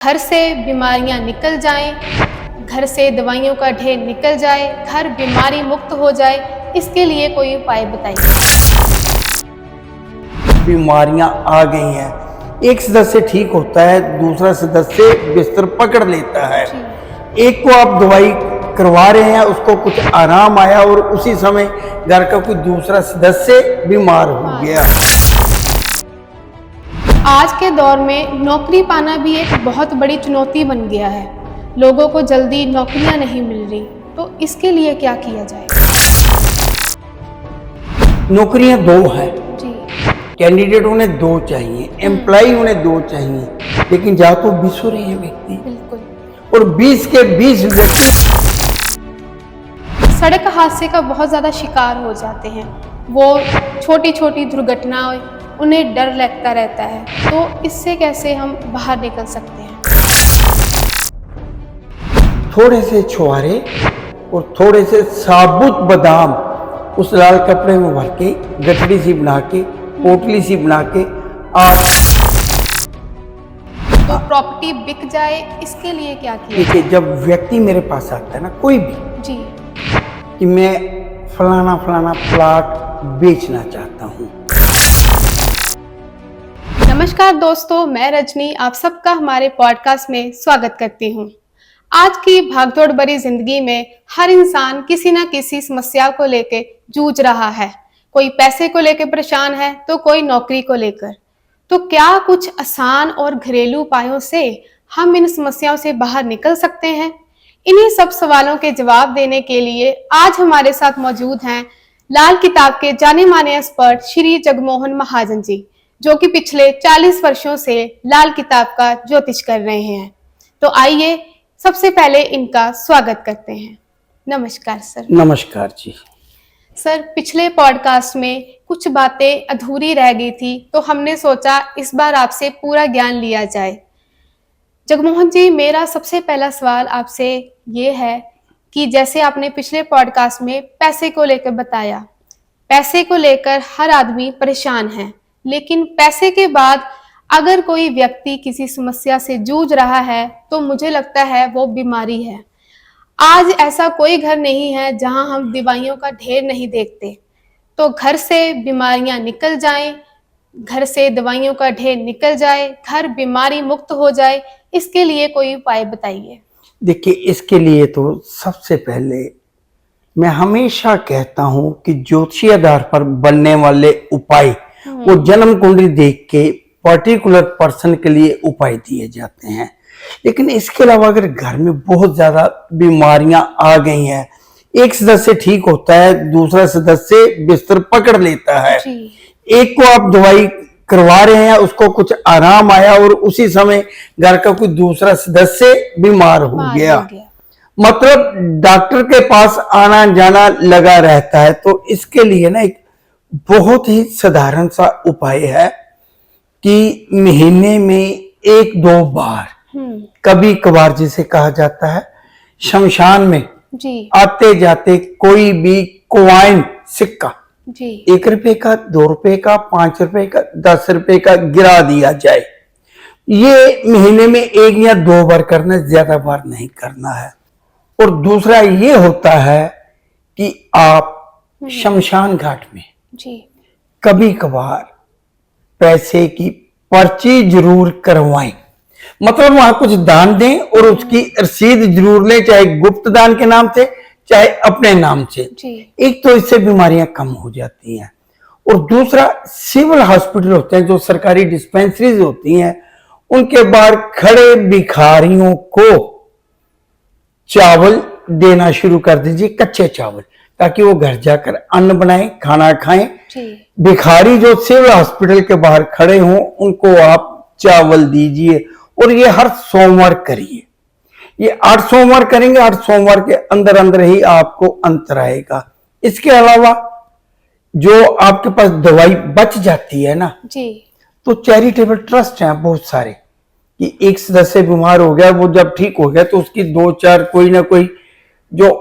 घर से बीमारियां निकल जाएं, घर से दवाइयों का ढेर निकल जाए, घर बीमारी मुक्त हो जाए, इसके लिए कोई उपाय बताइए। बीमारियां आ गई हैं, एक सदस्य ठीक होता है, दूसरा सदस्य बिस्तर पकड़ लेता है। एक को आप दवाई करवा रहे हैं, उसको कुछ आराम आया और उसी समय घर का कोई दूसरा सदस्य बीमार हो गया। आज के दौर में नौकरी पाना भी एक बहुत बड़ी चुनौती बन गया है। लोगों को जल्दी नौकरियां नहीं मिल रही, तो इसके लिए क्या किया जाए? नौकरियां दो हैं जी। कैंडिडेट उन्हें दो चाहिए, एम्प्लॉय उन्हें दो चाहिए, लेकिन जा तो 20 हो रहे हैं व्यक्ति, बिल्कुल। और 20 के 20 व्यक्ति सड़क हादसे का बहुत ज़्यादा शिकार हो जाते हैं। वो छोटी छोटी दुर्घटनाएं, उन्हें डर लगता रहता है, तो इससे कैसे हम बाहर निकल सकते हैं? थोड़े से छुहारे और थोड़े से साबुत बादाम उस लाल कपड़े में भर के, गठड़ी सी बना के, पोटली सी बना के आप तो प्रॉपर्टी बिक जाए, इसके लिए क्या किया? देखिए, जब व्यक्ति मेरे पास आता है ना, कोई भी, जी। कि मैं फलाना फलाना प्लॉट बेचना चाहता हूँ। नमस्कार दोस्तों, मैं रजनी आप सबका हमारे पॉडकास्ट में स्वागत करती हूँ। आज की भागदौड़ भरी जिंदगी में हर इंसान किसी न किसी समस्या को लेकर जूझ रहा है। कोई पैसे को लेकर परेशान है, तो कोई नौकरी को लेकर। तो क्या कुछ आसान और घरेलू उपायों से हम इन समस्याओं से बाहर निकल सकते हैं? इन्हीं सब सवालों के जवाब देने के लिए आज हमारे साथ मौजूद हैं लाल किताब के जाने माने एक्सपर्ट श्री जगमोहन महाजन जी, जो कि पिछले 40 वर्षों से लाल किताब का ज्योतिष कर रहे हैं। तो आइए सबसे पहले इनका स्वागत करते हैं। नमस्कार सर। नमस्कार जी। सर, पिछले पॉडकास्ट में कुछ बातें अधूरी रह गई थी, तो हमने सोचा इस बार आपसे पूरा ज्ञान लिया जाए। जगमोहन जी, मेरा सबसे पहला सवाल आपसे ये है कि जैसे आपने पिछले पॉडकास्ट में पैसे को लेकर बताया, पैसे को लेकर हर आदमी परेशान है, लेकिन पैसे के बाद अगर कोई व्यक्ति किसी समस्या से जूझ रहा है, तो मुझे लगता है वो बीमारी है। आज ऐसा कोई घर नहीं है जहां हम दवाइयों का ढेर नहीं देखते। तो घर से बीमारियां निकल जाएं, घर से दवाइयों का ढेर निकल जाए, घर बीमारी मुक्त हो जाए, इसके लिए कोई उपाय बताइए। देखिए, इसके लिए तो सबसे पहले मैं हमेशा कहता हूं कि ज्योतिषीय आधार पर बनने वाले उपाय वो जन्म कुंडली देख के पर्टिकुलर पर्सन के लिए उपाय दिए जाते हैं। लेकिन इसके अलावा अगर घर में बहुत ज्यादा बीमारियां आ गई हैं, एक सदस्य ठीक होता है, दूसरा सदस्य बिस्तर पकड़ लेता है। एक को आप दवाई करवा रहे हैं, उसको कुछ आराम आया और उसी समय घर का कोई दूसरा सदस्य बीमार हो गया, मतलब डॉक्टर के पास आना जाना लगा रहता है। तो इसके लिए ना एक बहुत ही साधारण सा उपाय है कि महीने में 1-2 बार, कभी कभार जिसे कहा जाता है, शमशान में आते जाते कोई भी कॉइन सिक्का, 1 रुपए का, 2 रुपए का, 5 रुपए का, 10 रुपए का गिरा दिया जाए। ये महीने में 1 या 2 बार करना, ज्यादा बार नहीं करना है। और दूसरा ये होता है कि आप शमशान घाट में कभी कभार पैसे की पर्ची जरूर करवाएं, मतलब वहां कुछ दान दें और उसकी रसीद जरूर लें, चाहे गुप्त दान के नाम से चाहे अपने नाम से। एक तो इससे बीमारियां कम हो जाती हैं, और दूसरा सिविल हॉस्पिटल होते हैं, जो सरकारी डिस्पेंसरीज होती हैं, उनके बाहर खड़े भिखारियों को चावल देना शुरू कर दीजिए, कच्चे चावल, ताकि वो घर जाकर अन्न बनाएं, खाना खाएं। भिखारी जो सिविल हॉस्पिटल के बाहर खड़े हों, उनको आप चावल दीजिए, और ये हर सोमवार करिए। ये 8 सोमवार करेंगे, 8 सोमवार के अंदर अंदर ही आपको अंतर आएगा। इसके अलावा जो आपके पास दवाई बच जाती है ना जी, तो चैरिटेबल ट्रस्ट हैं बहुत सारे, कि एक सदस्य बीमार हो गया, वो जब ठीक हो गया तो उसकी 2-4 कोई ना कोई जो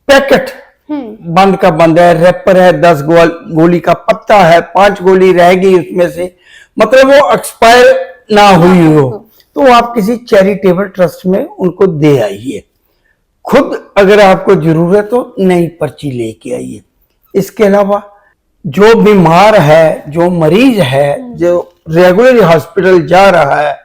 पैकेट बंद का बंद है, रेपर है, 10 गोली का पत्ता है, 5 गोली रह गई उसमें से, मतलब वो एक्सपायर ना हुई हो, तो आप किसी चैरिटेबल ट्रस्ट में उनको दे आइए। खुद अगर आपको जरूरत हो नई पर्ची लेके आइए। इसके अलावा जो बीमार है, जो मरीज है, जो रेगुलर हॉस्पिटल जा रहा है,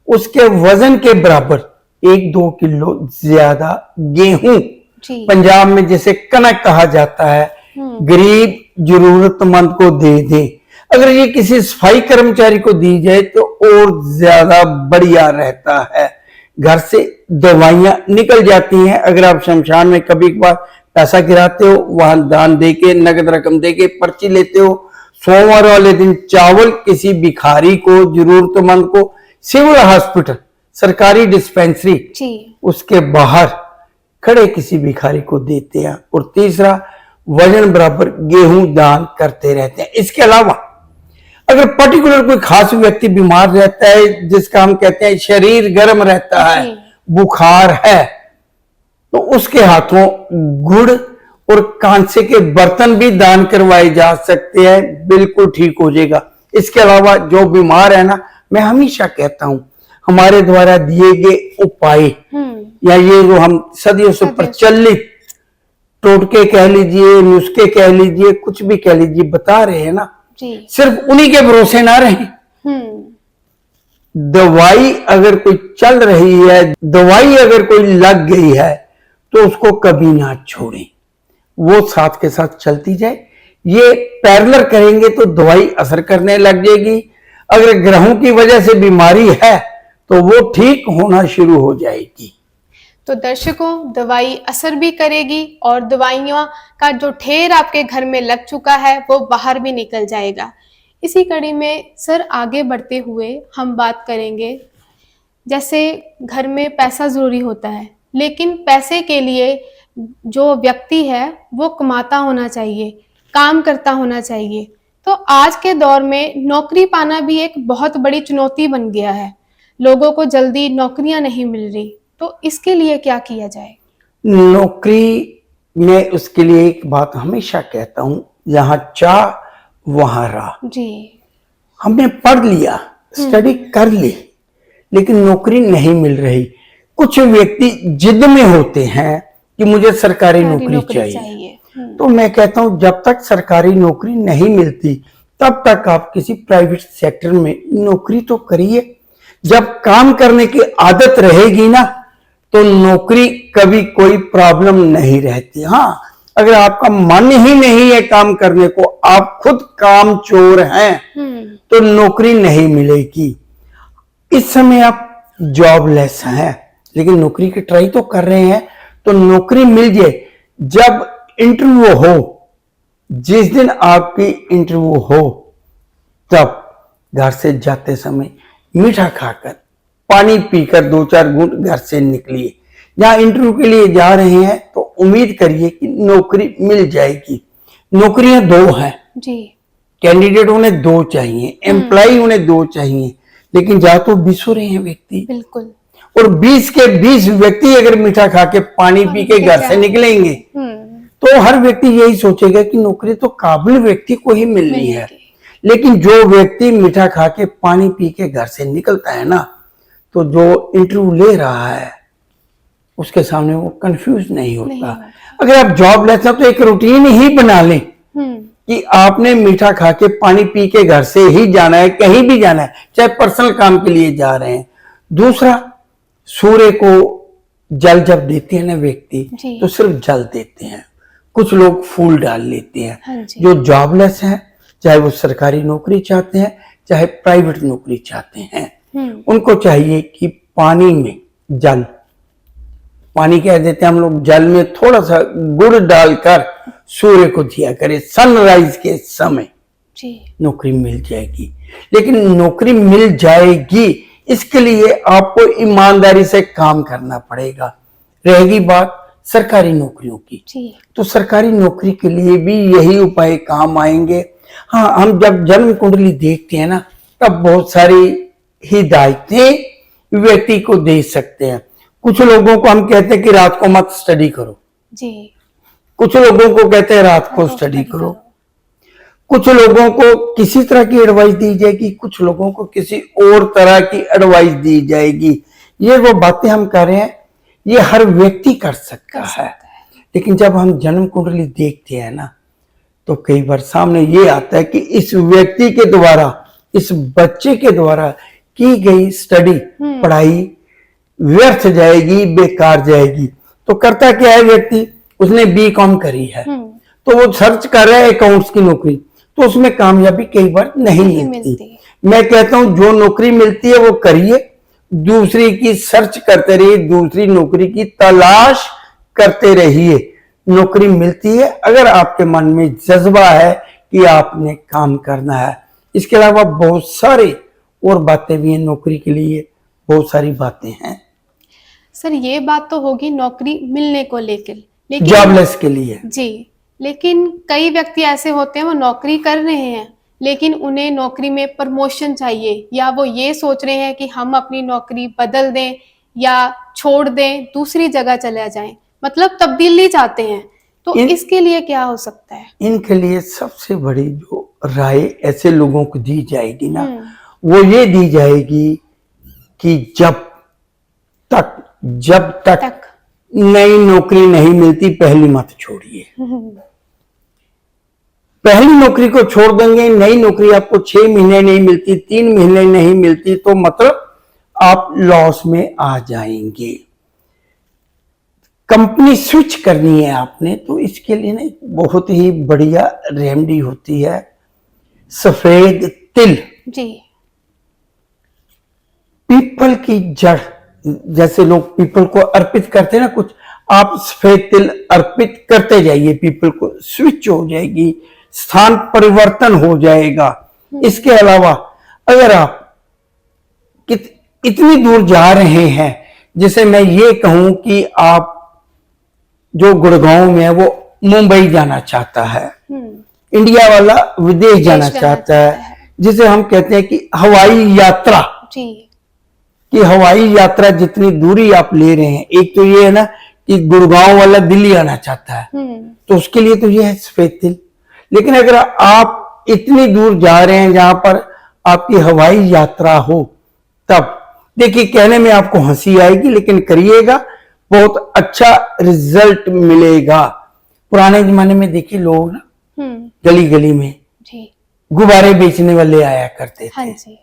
उसके वजन के बराबर 1-2 किलो ज्यादा गेहूं, जी। पंजाब में जिसे कनक कहा जाता है, गरीब जरूरतमंद को दे दे। अगर ये किसी सफाई कर्मचारी को दी जाए तो और ज्यादा बढ़िया रहता है। घर से दवाइयां निकल जाती हैं। अगर आप शमशान में कभी कभार पैसा गिराते हो, वहां दान देके, नगद रकम देके पर्ची लेते हो, सोमवार वाले दिन चावल किसी भिखारी को, जरूरतमंद को सिविल हॉस्पिटल, सरकारी डिस्पेंसरी, जी। उसके बाहर खड़े किसी भिखारी को देते हैं। और तीसरा, वजन बराबर गेहूं दान करते रहते हैं। इसके अलावा अगर पर्टिकुलर कोई खास व्यक्ति बीमार रहता है, जिसका हम कहते हैं शरीर गर्म रहता है, बुखार है, तो उसके हाथों गुड़ और कांसे के बर्तन भी दान करवाए जा सकते हैं, बिल्कुल ठीक हो जाएगा। इसके अलावा जो बीमार है ना, मैं हमेशा कहता हूं हमारे द्वारा दिए गए उपाय या ये जो हम सदियों से प्रचलित टोटके कह लीजिए, नुस्खे कह लीजिए, कुछ भी कह लीजिए, बता रहे हैं ना, जी। सिर्फ उन्हीं के भरोसे ना रहें। दवाई अगर कोई चल रही है, दवाई अगर कोई लग गई है, तो उसको कभी ना छोड़ें, वो साथ के साथ चलती जाए। ये पैरेलल करेंगे तो दवाई असर करने लग जाएगी। अगर ग्रहों की वजह से बीमारी है तो वो ठीक होना शुरू हो जाएगी। तो दर्शकों, दवाई असर भी करेगी और दवाइयों का जो ढेर आपके घर में लग चुका है वो बाहर भी निकल जाएगा। इसी कड़ी में सर आगे बढ़ते हुए हम बात करेंगे, जैसे घर में पैसा जरूरी होता है, लेकिन पैसे के लिए जो व्यक्ति है वो कमाता होना चाहिए, काम करता होना चाहिए। तो आज के दौर में नौकरी पाना भी एक बहुत बड़ी चुनौती बन गया है। लोगों को जल्दी नौकरियां नहीं मिल रही, तो इसके लिए क्या किया जाए? नौकरी में उसके लिए एक बात हमेशा कहता हूं, जहां चाह वहां राह। जी। हमने पढ़ लिया, स्टडी कर ली, लेकिन नौकरी नहीं मिल रही। कुछ व्यक्ति जिद में होते हैं कि मुझे सरकारी नौकरी चाहिए। तो मैं कहता हूं जब तक सरकारी नौकरी नहीं मिलती तब तक आप किसी प्राइवेट सेक्टर में नौकरी तो करिए। जब काम करने की आदत रहेगी ना, तो नौकरी कभी कोई प्रॉब्लम नहीं रहती। हाँ, अगर आपका मन ही नहीं है काम करने को, आप खुद काम चोर हैं, तो नौकरी नहीं मिलेगी। इस समय आप जॉबलेस हैं, लेकिन नौकरी की ट्राई तो कर रहे हैं, तो नौकरी मिल जाए। जब इंटरव्यू हो, जिस दिन आपकी इंटरव्यू हो, तब घर से जाते समय मीठा खाकर, पानी पीकर 2-4 घूंट घर से निकलिए। जहां इंटरव्यू के लिए जा रहे हैं तो उम्मीद करिए कि नौकरी मिल जाएगी। नौकरियां 2 हैं जी। कैंडिडेट उन्हें 2 चाहिए, एम्प्लॉय उन्हें 2 चाहिए, लेकिन जा तो 20 रहे हैं व्यक्ति। बिल्कुल। और 20 के 20 व्यक्ति अगर मीठा खा के, पानी पी के घर से निकलेंगे, तो हर व्यक्ति यही सोचेगा कि नौकरी तो काबिल व्यक्ति को ही मिलनी है। लेकिन जो व्यक्ति मीठा खा के, पानी पी के घर से निकलता है ना, तो जो इंटरव्यू ले रहा है उसके सामने वो कंफ्यूज नहीं होता। अगर आप जॉब लेते हो तो एक रूटीन ही बना लें कि आपने मीठा खा के, पानी पी के घर से ही जाना है, कहीं भी जाना है, चाहे पर्सनल काम के लिए जा रहे हैं। दूसरा, सूर्य को जल जब देते हैं ना व्यक्ति, तो सिर्फ जल देते हैं, कुछ लोग फूल डाल लेते हैं। हाँ, जो जॉबलेस हैं, चाहे वो सरकारी नौकरी चाहते हैं, चाहे प्राइवेट नौकरी चाहते हैं, उनको चाहिए कि पानी में जल, पानी कह देते हैं हम लोग, जल में थोड़ा सा गुड़ डालकर सूर्य को दिया करे सनराइज के समय, नौकरी मिल जाएगी। लेकिन नौकरी मिल जाएगी, इसके लिए आपको ईमानदारी से काम करना पड़ेगा। रहेगी बात सरकारी नौकरियों की, तो सरकारी नौकरी के लिए भी यही उपाय काम आएंगे। हाँ, हम जब जन्म कुंडली देखते हैं ना, तब बहुत सारी हिदायतें व्यक्ति को दे सकते हैं। कुछ लोगों को हम कहते हैं कि रात को मत स्टडी करो जी, कुछ लोगों को कहते हैं रात को स्टडी करो। कुछ लोगों को किसी तरह की एडवाइस दी जाएगी, कुछ लोगों को किसी और तरह की एडवाइस दी जाएगी। ये वो बातें हम कर रहे हैं, ये हर व्यक्ति कर सकता है। लेकिन जब हम जन्म कुंडली देखते हैं ना, तो कई बार सामने ये आता है कि इस व्यक्ति के द्वारा, इस बच्चे के द्वारा की गई स्टडी, पढ़ाई व्यर्थ जाएगी, बेकार जाएगी। तो करता क्या है व्यक्ति, उसने बीकॉम करी है, तो वो सर्च कर रहा है अकाउंट्स की नौकरी, तो उसमें कामयाबी कई बार नहीं मिलती। मैं कहता हूं जो नौकरी मिलती है वो करिए, दूसरी की सर्च करते रहिए, दूसरी नौकरी की तलाश करते रहिए। नौकरी मिलती है अगर आपके मन में जज्बा है कि आपने काम करना है। इसके अलावा बहुत सारे और बातें भी हैं नौकरी के लिए, बहुत सारी बातें हैं सर। ये बात तो होगी नौकरी मिलने को लेकर, लेकिन जॉबलेस के लिए। जी, लेकिन कई व्यक्ति ऐसे होते हैं वो नौकरी कर रहे हैं लेकिन उन्हें नौकरी में प्रमोशन चाहिए, या वो ये सोच रहे हैं कि हम अपनी नौकरी बदल दें या छोड़ दें, दूसरी जगह चले जाएं, मतलब तब्दीली चाहते हैं। तो इसके लिए क्या हो सकता है? इनके लिए सबसे बड़ी जो राय ऐसे लोगों को दी जाएगी ना, वो ये दी जाएगी कि जब तक नई नौकरी नहीं मिलती पहली मत छोड़िए। पहली नौकरी को छोड़ देंगे, नई नौकरी आपको 6 महीने नहीं मिलती, 3 महीने नहीं मिलती, तो मतलब आप लॉस में आ जाएंगे। कंपनी स्विच करनी है आपने, तो इसके लिए ना बहुत ही बढ़िया रेमेडी होती है, सफेद तिल। जी। पीपल की जड़, जैसे लोग पीपल को अर्पित करते हैं ना कुछ, आप सफेद तिल अर्पित करते जाइए, पीपल को स्विच हो जाएगी, स्थान परिवर्तन हो जाएगा। इसके अलावा अगर आप इतनी दूर जा रहे हैं, जैसे मैं ये कहूं कि आप जो गुड़गांव में है वो मुंबई जाना चाहता है, इंडिया वाला विदेश जाना चाहता है, जिसे हम कहते हैं कि हवाई यात्रा। जी। कि हवाई यात्रा जितनी दूरी आप ले रहे हैं, एक तो ये है ना कि गुड़गांव वाला दिल्ली आना चाहता है, तो उसके लिए तो ये है सफेद तिल। लेकिन अगर आप इतनी दूर जा रहे हैं जहां पर आपकी हवाई यात्रा हो, तब देखिए कहने में आपको हंसी आएगी, लेकिन करिएगा, बहुत अच्छा रिजल्ट मिलेगा। पुराने जमाने में देखिए लोग ना गली गली में गुब्बारे बेचने वाले आया करते थे। हाँ जी।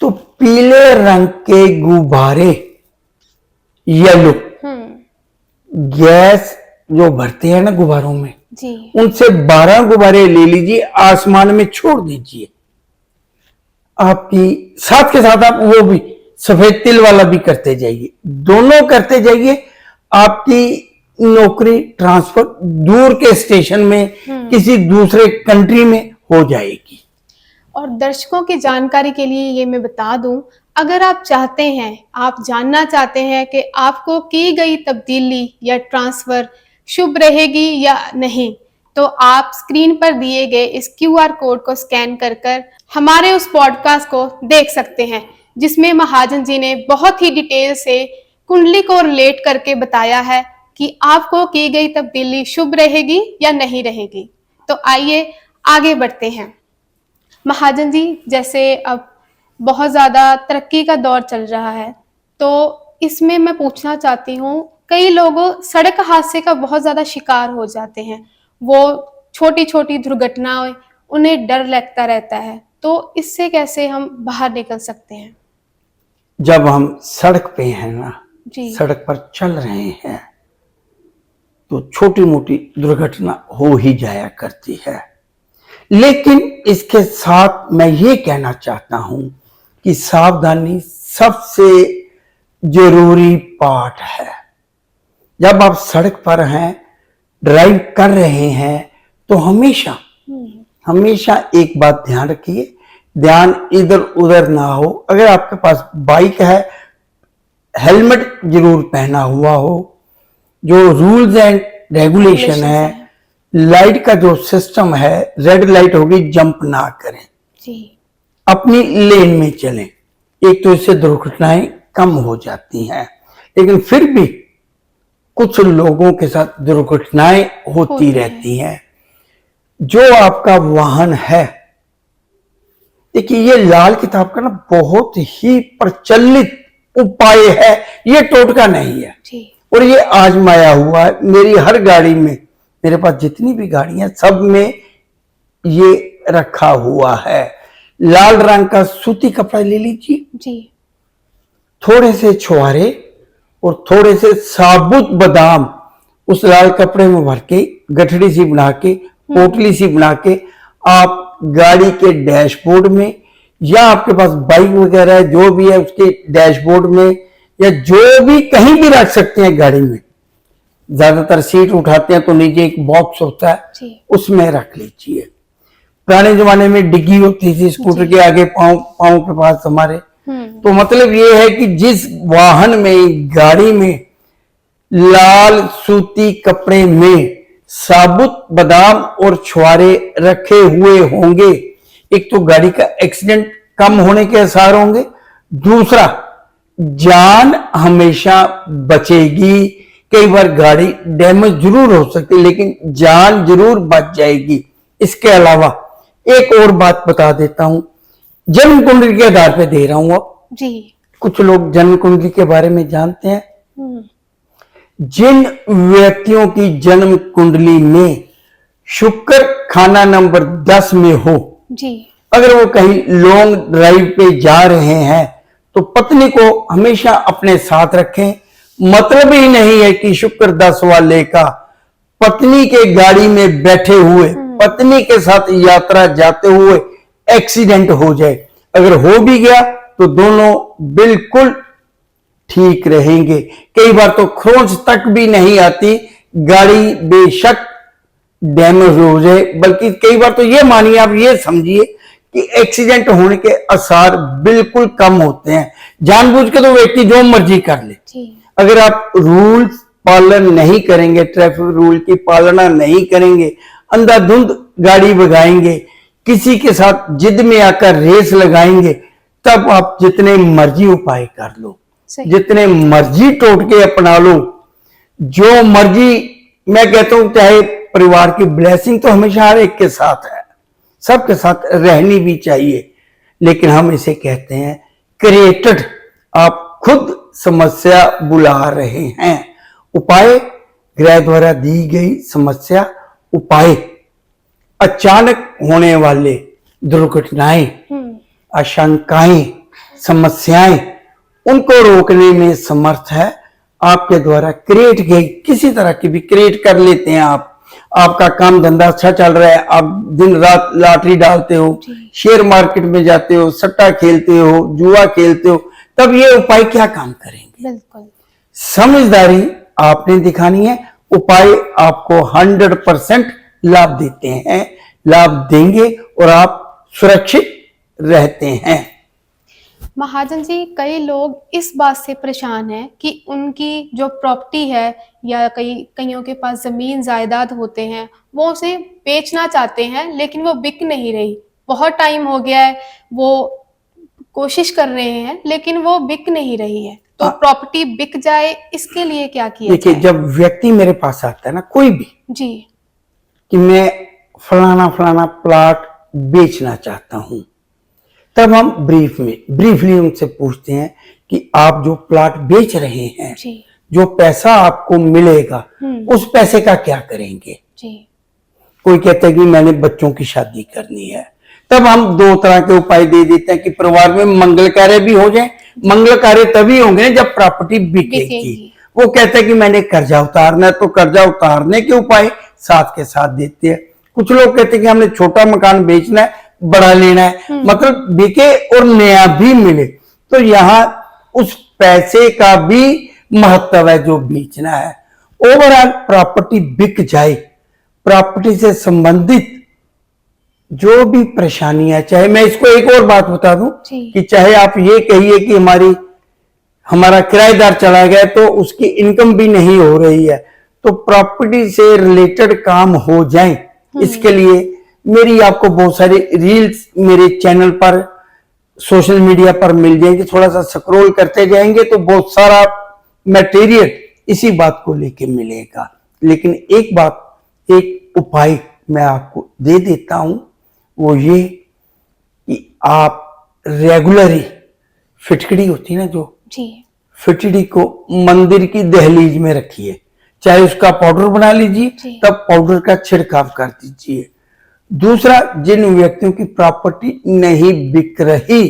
तो पीले रंग के गुब्बारे, येलो गैस जो भरते हैं ना गुब्बारों में जी, उनसे 12 गुब्बारे ले लीजिए, आसमान में छोड़ दीजिए। आपकी साथ के साथ आप वो भी सफेद तिल वाला भी करते जाइए, दोनों करते जाइए। आपकी नौकरी ट्रांसफर दूर के स्टेशन में किसी दूसरे कंट्री में हो जाएगी। और दर्शकों की जानकारी के लिए ये मैं बता दूं, अगर आप चाहते हैं, आप जानना चाहते हैं कि आपको की गई तब्दीली या ट्रांसफर शुभ रहेगी या नहीं, तो आप स्क्रीन पर दिए गए इस QR कोड को स्कैन कर हमारे उस पॉडकास्ट को देख सकते हैं, जिसमें महाजन जी ने बहुत ही डिटेल से कुंडली को रिलेट करके बताया है कि आपको की गई तब्दीली शुभ रहेगी या नहीं रहेगी। तो आइए आगे बढ़ते हैं। महाजन जी, जैसे अब बहुत ज़्यादा तरक्की का दौर चल रहा है, तो इसमें मैं पूछना चाहती हूँ, कई लोग सड़क हादसे का बहुत ज़्यादा शिकार हो जाते हैं। वो छोटी छोटी दुर्घटनाएं, उन्हें डर लगता रहता है, तो इससे कैसे हम बाहर निकल सकते हैं? जब हम सड़क पे हैं ना जी। सड़क पर चल रहे हैं, तो छोटी मोटी दुर्घटना हो ही जाया करती है। लेकिन इसके साथ मैं ये कहना चाहता हूं कि सावधानी सबसे जरूरी पार्ट है। जब आप सड़क पर हैं, ड्राइव कर रहे हैं, तो हमेशा एक बात ध्यान रखिए, ध्यान इधर उधर ना हो। अगर आपके पास बाइक है, हेलमेट जरूर पहना हुआ हो, जो रूल्स एंड रेगुलेशन है, लाइट का जो सिस्टम है, रेड लाइट होगी जंप ना करें जी, अपनी लेन में चलें। एक तो इससे दुर्घटनाएं कम हो जाती हैं, लेकिन फिर भी कुछ लोगों के साथ दुर्घटनाएं होती रहती हैं। जो आपका वाहन है, देखिए ये लाल किताब का ना बहुत ही प्रचलित उपाय है, ये टोटका नहीं है जी और ये आजमाया हुआ है। मेरी हर गाड़ी में, मेरे पास जितनी भी गाड़ियां सब में ये रखा हुआ है। लाल रंग का सूती कपड़ा ले लीजिए, जी थोड़े से छुहारे और थोड़े से साबुत बादाम उस लाल कपड़े में भर के गठड़ी सी बना के, पोटली सी बना के आप गाड़ी के डैशबोर्ड में या आपके पास बाइक वगैरह है जो भी है उसके डैशबोर्ड में या जो भी कहीं भी रख सकते हैं गाड़ी में। ज्यादातर सीट उठाते हैं तो नीचे एक बॉक्स होता है, जी उसमें रख लीजिए। पुराने जमाने में डिग्गी होती थी स्कूटर के आगे, पाँव के पास हमारे। तो मतलब ये है कि जिस वाहन में, गाड़ी में लाल सूती कपड़े में साबुत बादाम और छुहारे रखे हुए होंगे, एक तो गाड़ी का एक्सीडेंट कम होने के आसार होंगे, दूसरा जान हमेशा बचेगी। कई बार गाड़ी डैमेज जरूर हो सकती है लेकिन जान जरूर बच जाएगी। इसके अलावा एक और बात बता देता हूं, जन्म कुंडली के आधार पे दे रहा हूं। अब जी कुछ लोग जन्म कुंडली के बारे में जानते हैं। जिन व्यक्तियों की जन्म कुंडली में शुक्र खाना नंबर 10 में हो, जी अगर वो कहीं लॉन्ग ड्राइव पे जा रहे हैं तो पत्नी को हमेशा अपने साथ रखें। मतलब ही नहीं है कि शुक्र 10 वाले का पत्नी के गाड़ी में बैठे हुए, पत्नी के साथ यात्रा जाते हुए एक्सीडेंट हो जाए। अगर हो भी गया तो दोनों बिल्कुल ठीक रहेंगे। कई बार तो खरोंच तक भी नहीं आती, गाड़ी बेशक डैमेज हो जाए, बल्कि कई बार तो ये मानिए, आप ये समझिए कि एक्सीडेंट होने के आसार बिल्कुल कम होते हैं। जानबूझ के तो व्यक्ति जो मर्जी कर ले, अगर आप रूल पालन नहीं करेंगे, ट्रैफिक रूल की पालना नहीं करेंगे, अंधाधुंध गाड़ी भगाएंगे, किसी के साथ जिद में आकर रेस लगाएंगे, तब आप जितने मर्जी उपाय कर लो, जितने मर्जी टोटके अपना लो, जो मर्जी, मैं कहता हूं चाहे परिवार की ब्लेसिंग तो हमेशा हर एक के साथ है, सबके साथ रहनी भी चाहिए, लेकिन हम इसे कहते हैं क्रिएटेड। आप खुद समस्या बुला रहे हैं। उपाय ग्रह द्वारा दी गई समस्या उपाय अचानक होने वाले दुर्घटनाएं, आशंकाएं, समस्याएं, उनको रोकने में समर्थ है। आपके द्वारा क्रिएट की किसी तरह की भी क्रिएट कर लेते हैं आप, आपका काम धंधा अच्छा चल रहा है, आप दिन रात लॉटरी डालते हो, शेयर मार्केट में जाते हो, सट्टा खेलते हो, जुआ खेलते हो, तब ये उपाय क्या काम करेंगे? बिल्कुल समझदारी आपने दिखानी है। उपाय आपको 100% लाभ देते हैं, लाभ देंगे और आप सुरक्षित रहते हैं। महाजन जी, कई लोग इस बात से परेशान हैं कि उनकी जो प्रॉपर्टी है या कईयों के पास जमीन जायदाद होते हैं, वो उसे बेचना चाहते हैं लेकिन वो बिक नहीं रही। बहुत टाइम हो गया है, वो कोशिश कर रहे हैं लेकिन वो बिक नहीं रही है। तो प्रॉपर्टी बिक जाए, इसके लिए क्या किया देखिए, जाए? जब व्यक्ति मेरे पास आता है ना, कोई भी, जी कि मैं फलाना फलाना प्लॉट बेचना चाहता हूं, तब हम ब्रीफली उनसे पूछते हैं कि आप जो प्लॉट बेच रहे हैं, जी जो पैसा आपको मिलेगा उस पैसे का क्या करेंगे? जी कोई कहता है कि मैंने बच्चों की शादी करनी है, तब हम 2 तरह के उपाय दे देते हैं कि परिवार में मंगल कार्य भी हो जाए। मंगल कार्य तभी होंगे जब प्रॉपर्टी बिकेगी। वो कहता है कि मैंने कर्जा उतारना है, तो कर्जा उतारने के उपाय साथ के साथ देते हैं। कुछ लोग कहते हैं कि हमने छोटा मकान बेचना है, बड़ा लेना है, मतलब बिके और नया भी मिले। तो यहाँ उस पैसे का भी महत्व है जो बेचना है। ओवरऑल प्रॉपर्टी बिक जाए, प्रॉपर्टी से संबंधित जो भी परेशानियां, चाहे मैं इसको एक और बात बता दूं कि चाहे आप ये कहिए कि हमारा किराएदार चला गया तो उसकी इनकम भी नहीं हो रही है, तो प्रॉपर्टी से रिलेटेड काम हो जाए, इसके लिए मेरी आपको बहुत सारी रील्स मेरे चैनल पर, सोशल मीडिया पर मिल जाएंगे। थोड़ा सा स्क्रॉल करते जाएंगे तो बहुत सारा मटेरियल इसी बात को लेके मिलेगा। लेकिन एक बात, एक उपाय मैं आपको दे देता हूं वो ये कि आप रेगुलरली फिटकड़ी होती है ना, जो जी। फिटकड़ी को मंदिर की दहलीज में रखिए, चाहे उसका पाउडर बना लीजिए, जी। तब पाउडर का छिड़काव कर दीजिए। दूसरा, जिन व्यक्तियों की प्रॉपर्टी नहीं बिक रही,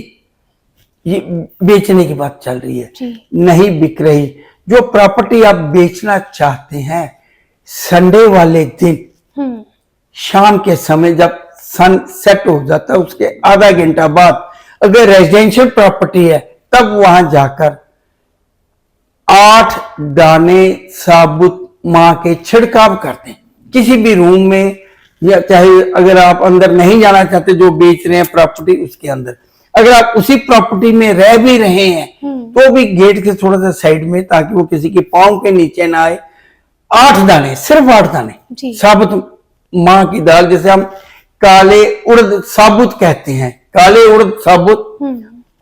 ये बेचने की बात चल रही है, जी। नहीं बिक रही, जो प्रॉपर्टी आप बेचना चाहते हैं, संडे वाले दिन हम्म। शाम के समय जब सन सेट हो जाता है उसके आधा घंटा बाद, अगर रेजिडेंशियल प्रॉपर्टी है, तब वहां जाकर 8 दाने साबुत मां के छिड़काव करते हैं किसी भी रूम में, या चाहे अगर आप अंदर नहीं जाना चाहते जो बेच रहे हैं प्रॉपर्टी उसके अंदर, अगर आप उसी प्रॉपर्टी में रह भी रहे हैं तो भी गेट के थोड़ा सा साइड में, ताकि वो किसी के पांव के नीचे ना आए, 8 दाने, सिर्फ 8 दाने जी। साबुत मां की दाल, जैसे हम काले उड़द साबुत कहते हैं, काले उड़द साबुत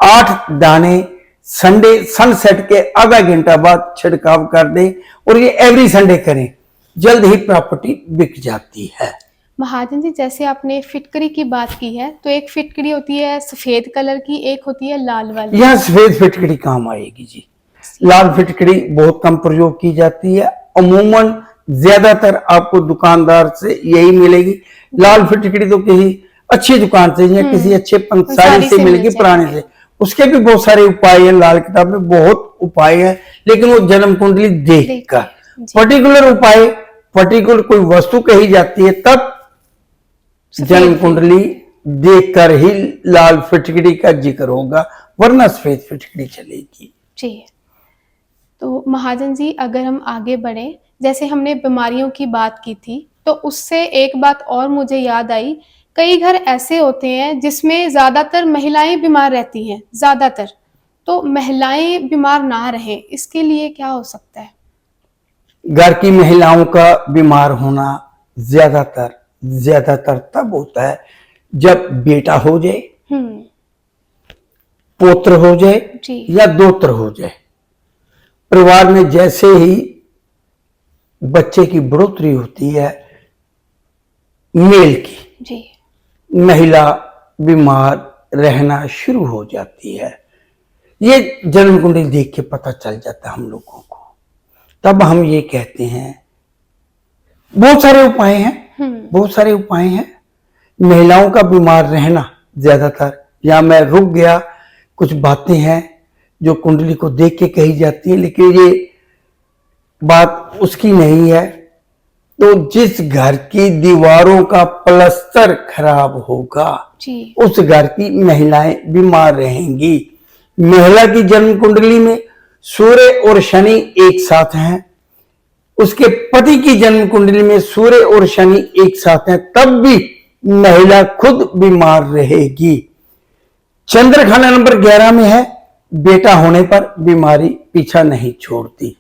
8 दाने संडे सनसेट के आधा घंटा बाद छिड़काव कर दें, और ये एवरी संडे करें, जल्द ही प्रॉपर्टी बिक जाती है। महाजन जी, जैसे आपने फिटकरी की बात की है, तो एक फिटकरी होती है सफेद कलर की, एक होती है लाल वाली। यह सफेद फिटकड़ी काम आएगी जी, लाल फिटकड़ी बहुत कम प्रयोग की जाती है, अमूमन ज्यादातर आपको दुकानदार से यही मिलेगी। लाल फिटकड़ी तो किसी अच्छी दुकान से या किसी अच्छे पंसारी से मिलेगी, पुराने से। उसके भी बहुत सारे उपाय हैं, लाल किताब में बहुत उपाय है, लेकिन वो जन्म कुंडली देखकर पर्टिकुलर उपाय, पर्टिकुलर कोई वस्तु कही जाती है, तब जन्म कुंडली देखकर ही लाल फिटकड़ी का जिक्र होगा, वरना सफेद फिटकड़ी चलेगी जी। तो महाजन जी, अगर हम आगे बढ़े, जैसे हमने बीमारियों की बात की थी, तो उससे एक बात और मुझे याद आई, कई घर ऐसे होते हैं जिसमें ज्यादातर महिलाएं बीमार रहती हैं, ज्यादातर, तो महिलाएं बीमार ना रहें, इसके लिए क्या हो सकता है? घर की महिलाओं का बीमार होना ज्यादातर तब होता है जब बेटा हो जाए, पोत्र हो जाए जी। या दोत्र हो जाए। परिवार में जैसे ही बच्चे की बढ़ोतरी होती है मेल की, जी। महिला बीमार रहना शुरू हो जाती है। ये जन्म कुंडली देख के पता चल जाता है हम लोगों को। तब हम ये कहते हैं, बहुत सारे उपाय हैं, बहुत सारे उपाय हैं। महिलाओं का बीमार रहना ज्यादातर, या मैं रुक गया, कुछ बातें हैं जो कुंडली को देख के कही जाती है, लेकिन ये बात उसकी नहीं है। तो जिस घर की दीवारों का प्लस्तर खराब होगा जी। उस घर की महिलाएं बीमार रहेंगी। महिला की जन्म कुंडली में सूर्य और शनि एक साथ हैं, उसके पति की जन्म कुंडली में सूर्य और शनि एक साथ हैं, तब भी महिला खुद बीमार रहेगी। चंद्र खाना नंबर 11 में है, बेटा होने पर बीमारी पीछा नहीं छोड़ती।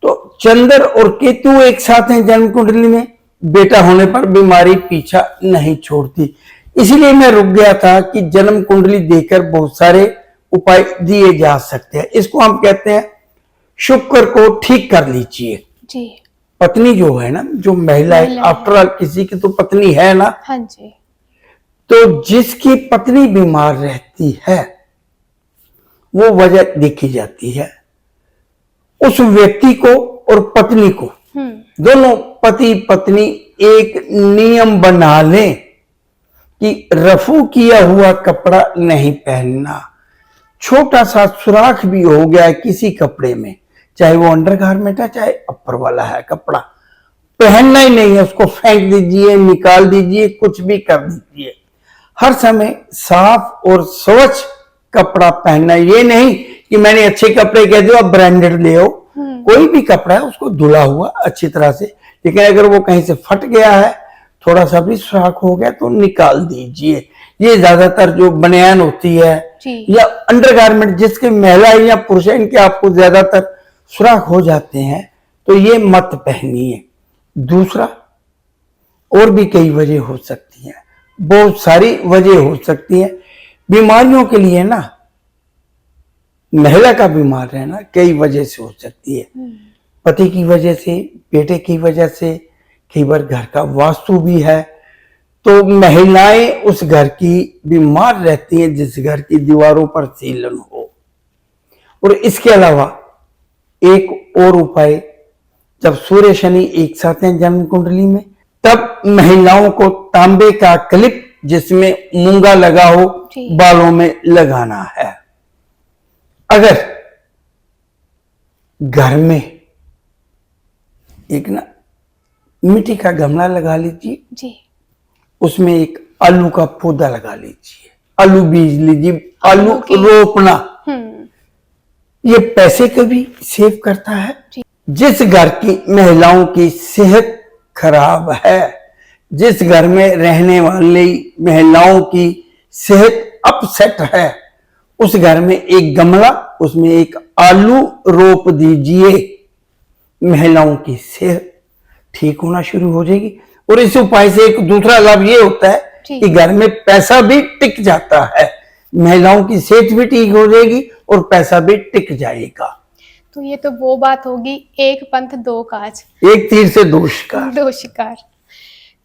तो चंद्र और केतु एक साथ हैं जन्म कुंडली में, बेटा होने पर बीमारी पीछा नहीं छोड़ती। इसीलिए मैं रुक गया था कि जन्म कुंडली देखकर बहुत सारे उपाय दिए जा सकते हैं। इसको हम कहते हैं शुक्र को ठीक कर लीजिए। जी। पत्नी जो है ना, जो महिला है, आफ्टर ऑल किसी की तो पत्नी है ना। हाँ जी। तो जिसकी पत्नी बीमार रहती है वो वजह देखी जाती है। उस व्यक्ति को और पत्नी को, दोनों पति पत्नी एक नियम बना लें कि रफू किया हुआ कपड़ा नहीं पहनना। छोटा सा सुराख भी हो गया किसी कपड़े में, चाहे वो अंडरगारमेंट है चाहे अपर वाला है, कपड़ा पहनना ही नहीं है, उसको फेंक दीजिए, निकाल दीजिए, कुछ भी कर दीजिए। हर समय साफ और स्वच्छ कपड़ा पहनना। ये नहीं कि मैंने अच्छे कपड़े कह दिया आप ब्रांडेड ले आओ, कोई भी कपड़ा है उसको धुला हुआ अच्छी तरह से, लेकिन अगर वो कहीं से फट गया है, थोड़ा सा भी सुराख हो गया तो निकाल दीजिए। ये ज्यादातर जो बनियान होती है या अंडरगारमेंट जिसके महिला या पुरुष है, इनके आपको ज्यादातर सुराख हो जाते हैं, तो ये मत पहनिए। दूसरा, और भी कई वजह हो सकती हैं, बहुत सारी वजह हो सकती हैं बीमारियों के लिए ना। महिला का बीमार रहना कई वजह से हो सकती है, पति की वजह से, बेटे की वजह से, कई बार घर का वास्तु भी है, तो महिलाएं उस घर की बीमार रहती हैं जिस घर की दीवारों पर सीलन हो। और इसके अलावा एक और उपाय, जब सूर्य शनि एक साथ हैं जन्म कुंडली में, तब महिलाओं को तांबे का क्लिप जिसमें मूंगा लगा हो जी। बालों में लगाना है। अगर घर में एक ना मिट्टी का गमला लगा लीजिए, जी। उसमें एक आलू का पौधा लगा लीजिए, आलू बीज लीजिए, आलू की- रोपना, ये पैसे को भी सेव करता है। जी। जिस घर की महिलाओं की सेहत खराब है, जिस घर में रहने वाली महिलाओं की सेहत अपसेट है, उस घर में एक गमला, उसमें एक आलू रोप दीजिए, महिलाओं की सेहत ठीक होना शुरू हो जाएगी। और इस उपाय से एक दूसरा लाभ ये होता है जी। कि घर में पैसा भी टिक जाता है, महिलाओं की सेहत भी ठीक हो जाएगी और पैसा भी टिक जाएगा। तो ये तो वो बात होगी, एक पंथ दो काज, एक तीर से दो शिकार। दो शिकार।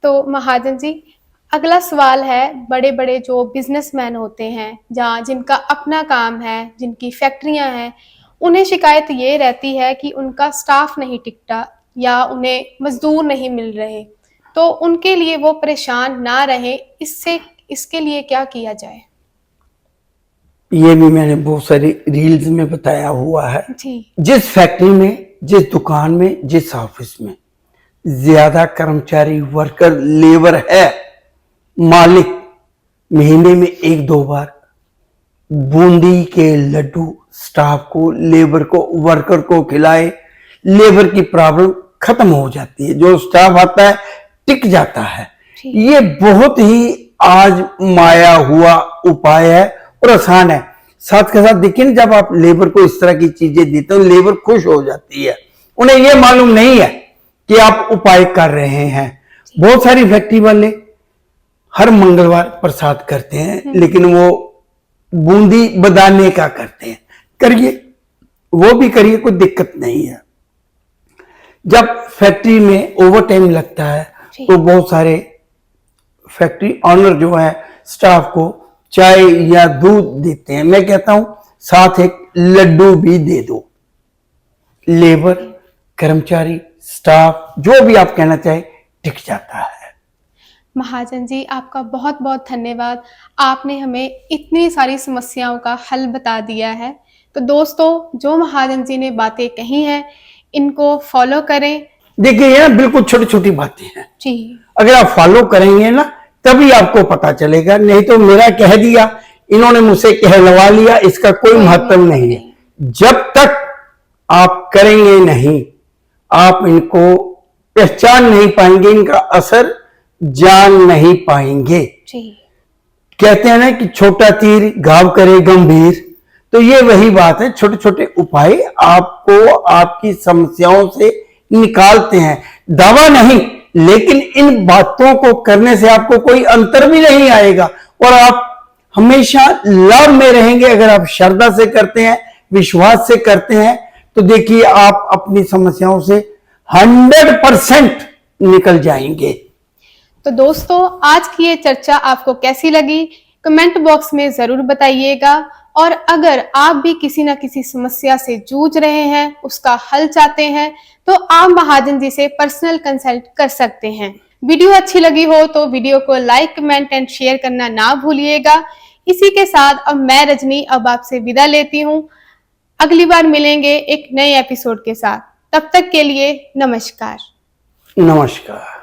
तो महाजन जी, अगला सवाल है, बड़े बड़े जो बिजनेसमैन होते हैं, जहाँ जिनका अपना काम है, जिनकी फैक्ट्रियां हैं, उन्हें शिकायत ये रहती है कि उनका स्टाफ नहीं टिकता या उन्हें मजदूर नहीं मिल रहे। तो उनके लिए वो परेशान ना रहे, इसके लिए क्या किया जाए? ये भी मैंने बहुत सारी रील्स में बताया हुआ है। जी। जिस फैक्ट्री में, जिस दुकान में, जिस ऑफिस में ज्यादा कर्मचारी, वर्कर, लेबर है, मालिक महीने में एक दो बार बूंदी के लड्डू स्टाफ को, लेबर को, वर्कर को खिलाए, लेबर की प्रॉब्लम खत्म हो जाती है, जो स्टाफ आता है टिक जाता है। ये बहुत ही आज माया हुआ उपाय है और आसान है। साथ के साथ देखिए ना, जब आप लेबर को इस तरह की चीजें देते हो, लेबर खुश हो जाती है। उन्हें यह मालूम नहीं है कि आप उपाय कर रहे हैं। बहुत सारी फैक्ट्री वाले हर मंगलवार प्रसाद करते हैं, लेकिन वो बूंदी बदाने का करते हैं। करिए, वो भी करिए, कोई दिक्कत नहीं है। जब फैक्ट्री में ओवर टाइम लगता है तो बहुत सारे फैक्ट्री ऑनर जो है स्टाफ को चाय या दूध देते हैं। मैं कहता हूं साथ एक लड्डू भी दे दो। लेबर, कर्मचारी, स्टाफ, जो भी आप कहना चाहे, टिक जाता है। महाजन जी, आपका बहुत बहुत धन्यवाद। आपने हमें इतनी सारी समस्याओं का हल बता दिया है। तो दोस्तों, जो महाजन जी ने बातें कही हैं, इनको फॉलो करें। देखिए, ये ना बिल्कुल छोटी छोटी बातें हैं। जी। अगर आप फॉलो करेंगे ना, तभी आपको पता चलेगा। नहीं तो मेरा कह दिया, इन्होंने मुझसे कहलवा लिया, इसका कोई महत्व नहीं है। जब तक आप करेंगे नहीं, आप इनको पहचान नहीं पाएंगे, इनका असर जान नहीं पाएंगे। जी। कहते हैं ना कि छोटा तीर घाव करे गंभीर, तो ये वही बात है। छोटे छोटे उपाय आपको आपकी समस्याओं से निकालते हैं। दावा नहीं, लेकिन इन बातों को करने से आपको कोई अंतर भी नहीं आएगा और आप हमेशा लाभ में रहेंगे। अगर आप श्रद्धा से करते हैं, विश्वास से करते हैं, तो देखिए आप अपनी समस्याओं से 100% निकल जाएंगे। तो दोस्तों, आज की ये चर्चा आपको कैसी लगी, कमेंट बॉक्स में जरूर बताइएगा। और अगर आप भी किसी न किसी समस्या से जूझ रहे हैं, उसका हल चाहते हैं, तो आप महाजन जी से पर्सनल कंसल्ट कर सकते हैं। वीडियो अच्छी लगी हो तो वीडियो को लाइक, कमेंट एंड शेयर करना ना भूलिएगा। इसी के साथ अब मैं रजनी अब आपसे विदा लेती हूँ। अगली बार मिलेंगे एक नए एपिसोड के साथ। तब तक के लिए नमस्कार। नमस्कार।